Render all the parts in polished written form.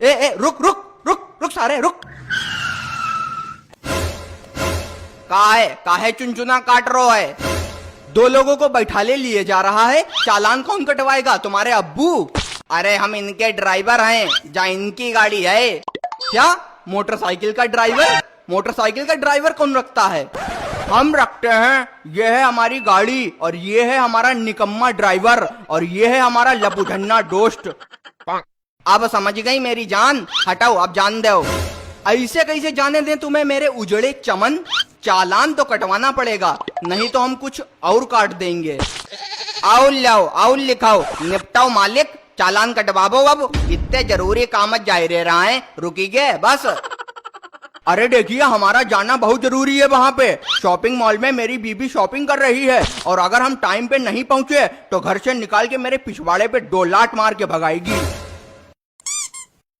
ए रुक रुक रुक रुक सारे रुक। काहे चुनचुना काट रहा है? दो लोगों को बैठाले लिए जा रहा है, चालान कौन कटवाएगा? तुम्हारे अब्बू? अरे हम इनके ड्राइवर हैं, जहाँ इनकी गाड़ी है। क्या मोटरसाइकिल का ड्राइवर? मोटरसाइकिल का ड्राइवर कौन रखता है? हम रखते हैं। ये है हमारी गाड़ी और ये है हमारा निकम्मा ड्राइवर और ये है हमारा लपुझन्ना दोस्त। अब समझ गई मेरी जान? हटाओ अब जान दो। ऐसे कैसे जाने दें तुम्हें मेरे उजड़े चमन? चालान तो कटवाना पड़ेगा, नहीं तो हम कुछ और काट देंगे। आओ लाओ, आओ लिखाओ, निपटाओ मालिक, चालान कटवाबो। अब इतने जरूरी काम जा रहा है, रुकीगे बस। अरे देखिए हमारा जाना बहुत जरूरी है। वहाँ पे शॉपिंग मॉल में मेरी बीबी शॉपिंग कर रही है और अगर हम टाइम पे नहीं पहुंचे तो घर से निकाल के मेरे पिछवाड़े पे 2 लात मार के भगाएगी।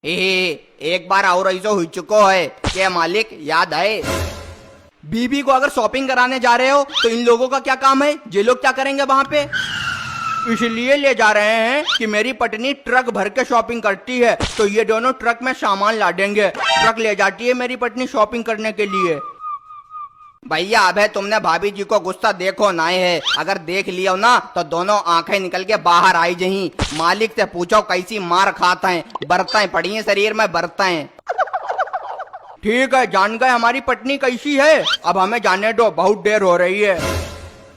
एक बार और ऐसा हो चुको है क्या मालिक, याद है? बीबी को अगर शॉपिंग कराने जा रहे हो तो इन लोगों का क्या काम है? ये लोग क्या करेंगे वहां पे? इसलिए ले जा रहे हैं कि मेरी पत्नी ट्रक भर के शॉपिंग करती है, तो ये दोनों ट्रक में सामान ला देंगे। ट्रक ले जाती है मेरी पत्नी शॉपिंग करने के लिए। भैया अबे तुमने भाभी जी को गुस्सा देखो ना है, अगर देख लियो ना तो दोनों आंखें निकल के बाहर आई जही। मालिक से पूछो कैसी मार खाता है, बरताएं पड़ी हैं शरीर में, बरताएं। ठीक है जान गए हमारी पत्नी कैसी है, अब हमें जाने दो, बहुत देर हो रही है।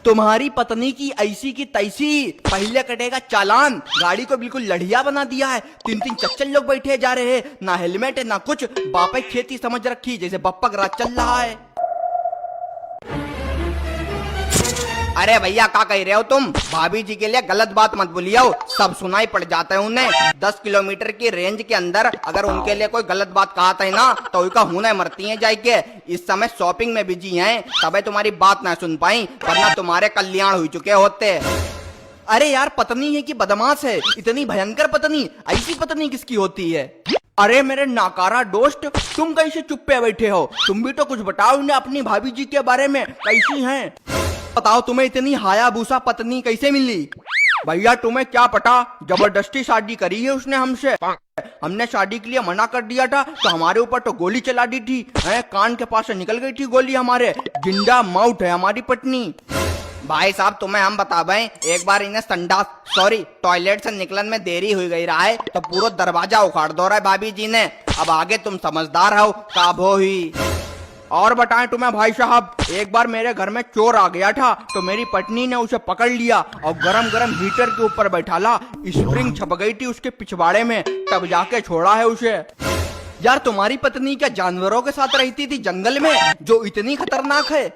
तुम्हारी पत्नी की ऐसी की तैसी, पहले कटेगा चालान। गाड़ी को बिल्कुल लड़िया बना दिया है, 3-3 चच्चल लोग बैठे जा रहे हैं, ना हेलमेट है ना कुछ, बापा खेती समझ रखी जैसे बप्पा राज चल रहा है। अरे भैया क्या कह रहे हो तुम? भाभी जी के लिए गलत बात मत बोलियो, सब सुनाई पड़ जाता है उन्हें। 10 किलोमीटर की रेंज के अंदर अगर उनके लिए कोई गलत बात कहा था ना तो उनका हुने मरती हैं जाके। इस समय शॉपिंग में बिजी हैं, तबे तुम्हारी बात ना सुन पाई, वरना तुम्हारे कल्याण हो चुके होते। अरे यार पत्नी है कि बदमाश है? इतनी भयंकर पत्नी, ऐसी पत्नी किसकी होती है? अरे मेरे नाकारा दोस्त, तुम कैसे चुप पे बैठे हो? तुम भी तो कुछ बताओ ना अपनी भाभी जी के बारे में, कैसी हैं? बताओ तुम्हें इतनी हायाबूसा पत्नी कैसे मिली? भैया तुम्हें क्या पता, जबरदस्ती शादी करी है उसने हमसे। हमने शादी के लिए मना कर दिया था तो हमारे ऊपर तो गोली चला दी थी, कान के पास से निकल गई थी गोली हमारे। जिंदा मौत है हमारी पत्नी। भाई साहब तुम्हें हम बतावें, एक बार इन्हें संडास सॉरी टॉयलेट से निकलन में देरी हुई गई रहा है तो पूरा दरवाजा उखाड़ दो रहा है भाभी जी ने। अब आगे तुम समझदार हो, काबो ही। और बताएं तुम्हें भाई साहब, एक बार मेरे घर में चोर आ गया था तो मेरी पत्नी ने उसे पकड़ लिया और गरम गरम हीटर के ऊपर बैठाला, स्प्रिंग छप गई थी उसके पिछवाड़े में, तब जाके छोड़ा है उसे। यार तुम्हारी पत्नी क्या जानवरों के साथ रहती थी जंगल में, जो इतनी खतरनाक है?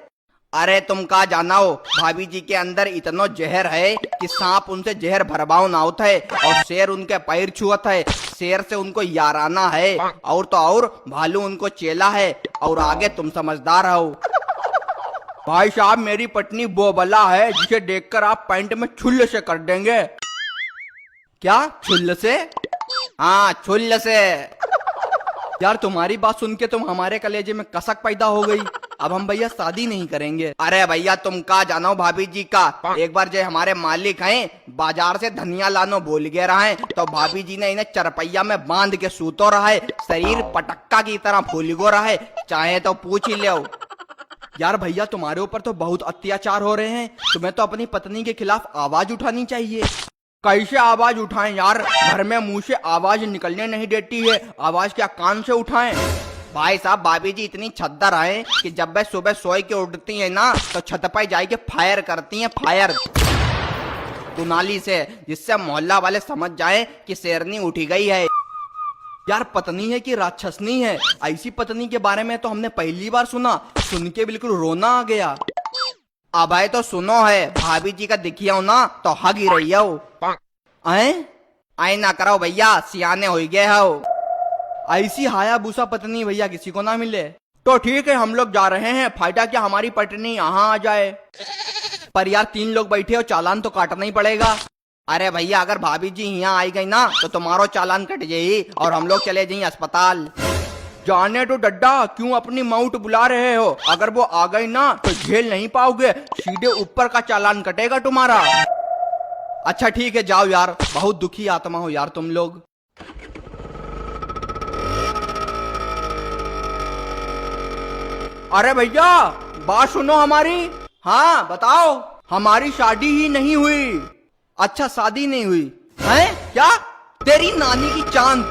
अरे तुम का जाना हो, भाभी जी के अंदर इतना जहर है कि सांप उनसे जहर भरबाव ना होता है और शेर उनके पैर छुअत है, शेर से उनको याराना है, और तो और भालू उनको चेला है, और आगे तुम समझदार हो। भाई साहब मेरी पत्नी वो बला है जिसे देखकर आप पैंट में छुल्ल से कर देंगे। क्या छुल्ल से? हाँ छुल्ल से। यार तुम्हारी बात सुन के तुम हमारे कलेजे में कसक पैदा हो गई, अब हम भैया शादी नहीं करेंगे। अरे भैया तुम का जानो भाभी जी का, एक बार जो हमारे मालिक हैं बाजार से धनिया लानो बोल गए रहा है तो भाभी जी ने इन्हें चरपैया में बांध के सूतो रहा है, शरीर पटक्का की तरह फूल गो रहा है, चाहे तो पूछ ही लो। यार भैया तुम्हारे ऊपर तो बहुत अत्याचार हो रहे हैं, तुम्हें तो अपनी पत्नी के खिलाफ आवाज उठानी चाहिए। कैसे आवाज उठाएं यार, घर में मुंह से आवाज निकलने नहीं देती है, आवाज क्या कान से उठाएं? भाई साहब भाभी जी इतनी छद्दर है कि जब वे सुबह सोए के उठती है ना तो छत पर जाके फायर करती हैं, फायर दुनाली से, जिससे मोहल्ला वाले समझ जाए कि शेरनी उठी गई है। यार पत्नी है कि राक्षसनी है? ऐसी पत्नी के बारे में तो हमने पहली बार सुना, सुन के बिल्कुल रोना आ गया। अब आए तो सुनो है, भाभी जी का दिखिया ना तो हग ही रही हो। आए ना करो भैया, सियाने हो गए हो। ऐसी हायाबूसा पत्नी भैया किसी को ना मिले। तो ठीक है हम लोग जा रहे हैं, फायदा क्या हमारी पत्नी यहाँ आ जाए। पर यार 3 लोग बैठे हो, चालान तो काटना ही पड़ेगा। अरे भैया अगर भाभी जी यहाँ आई गई ना तो तुम्हारो चालान कट जाये और हम लोग चले जाइए अस्पताल। जाने तो डड्डा, क्यों अपनी मौत बुला रहे हो? अगर वो आ गई ना तो झेल नहीं पाओगे, सीधे ऊपर का चालान कटेगा तुम्हारा। अच्छा ठीक है जाओ यार, बहुत दुखी आत्मा हो यार तुम लोग। अरे भैया बात सुनो हमारी। हाँ बताओ। हमारी शादी ही नहीं हुई। अच्छा शादी नहीं हुई है क्या? तेरी नानी की चांद,